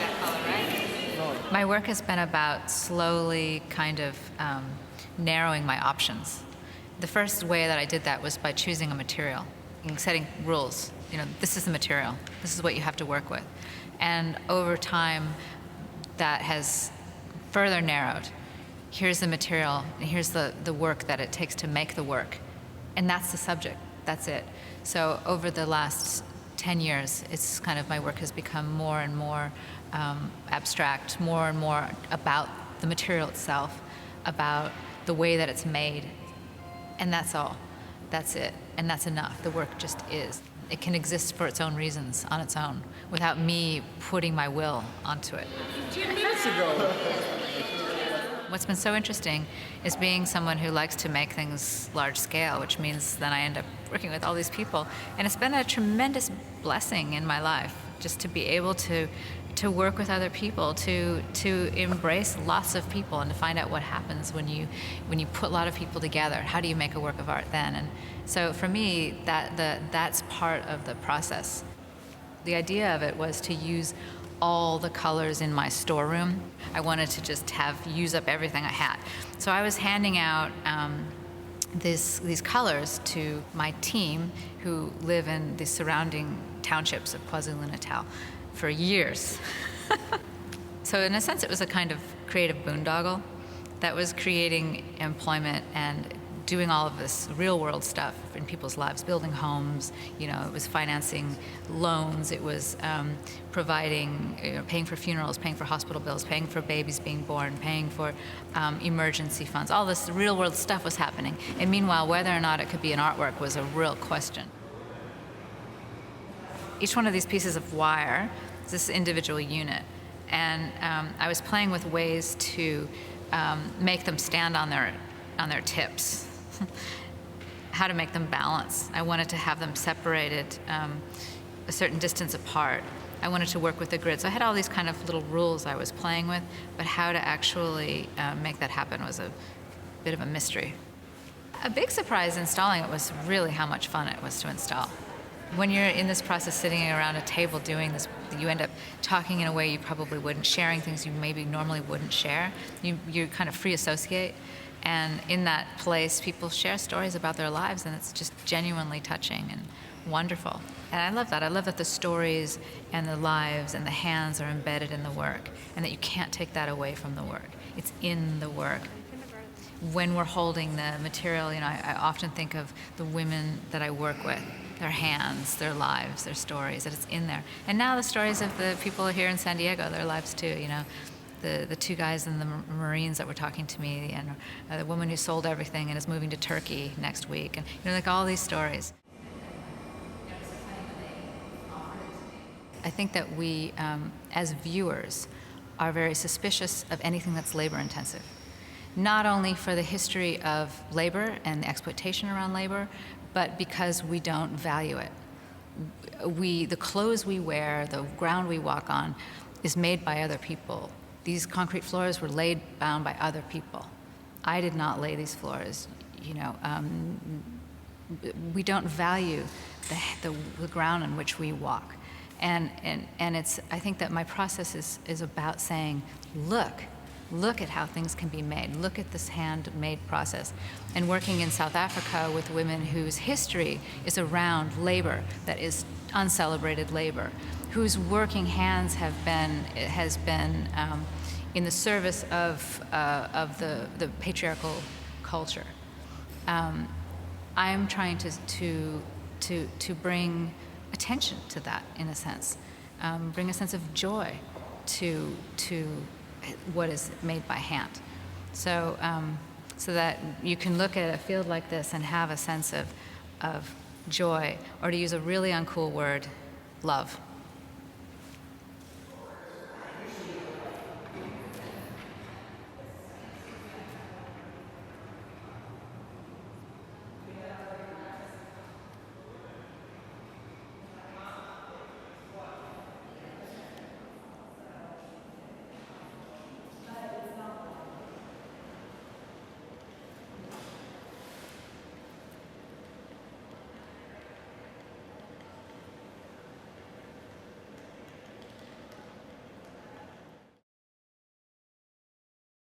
that color, right? No. My work has been about slowly kind of narrowing my options. The first way that I did that was by choosing a material and setting rules. You know, this is the material. This is what you have to work with. And over time, that has further narrowed. Here's the material, and here's the work that it takes to make the work. And that's the subject. That's it. So over the last 10 years, it's kind of, my work has become more and more abstract, more and more about the material itself, about the way that it's made. And that's all. That's it. And that's enough. The work just is. It can exist for its own reasons, on its own, without me putting my will onto it. 10 minutes ago. What's been so interesting is being someone who likes to make things large scale, which means then I end up working with all these people. And it's been a tremendous blessing in my life, just to be able to work with other people, to embrace lots of people, and to find out what happens when you put a lot of people together. How do you make a work of art then? And so for me, that's part of the process. The idea of it was to use all the colors in my storeroom. I wanted to just use up everything I had. So I was handing out these colors to my team who live in the surrounding townships of KwaZulu-Natal for years. So in a sense, it was a kind of creative boondoggle that was creating employment and doing all of this real-world stuff in people's lives, building homes. You know, it was financing loans. It was providing, paying for funerals, paying for hospital bills, paying for babies being born, paying for emergency funds. All this real-world stuff was happening. And meanwhile, whether or not it could be an artwork was a real question. Each one of these pieces of wire is this individual unit. And I was playing with ways to make them stand on their tips. How to make them balance. I wanted to have them separated a certain distance apart. I wanted to work with the grid. So I had all these kind of little rules I was playing with, but how to actually make that happen was a bit of a mystery. A big surprise installing it was really how much fun it was to install. When you're in this process, sitting around a table doing this, you end up talking in a way you probably wouldn't, sharing things you maybe normally wouldn't share. You kind of free associate. And in that place, people share stories about their lives, and it's just genuinely touching and wonderful. And I love that. I love that the stories and the lives and the hands are embedded in the work, and that you can't take that away from the work. It's in the work. When we're holding the material, I often think of the women that I work with, their hands, their lives, their stories, that it's in there. And now the stories of the people here in San Diego, their lives too, The two guys in the Marines that were talking to me, and the woman who sold everything and is moving to Turkey next week, and like all these stories. I think that we, as viewers, are very suspicious of anything that's labor-intensive. Not only for the history of labor and the exploitation around labor, but because we don't value it. The clothes we wear, the ground we walk on, is made by other people. These concrete floors were bound by other people. I did not lay these floors. We don't value the ground on which we walk. And I think that my process is about saying, look at how things can be made. Look at this handmade process. And working in South Africa with women whose history is around labor that is uncelebrated labor, whose working hands has been in the service of the patriarchal culture. I'm trying to bring attention to that, in a sense, bring a sense of joy to what is made by hand. So that you can look at a field like this and have a sense of joy, or to use a really uncool word, love.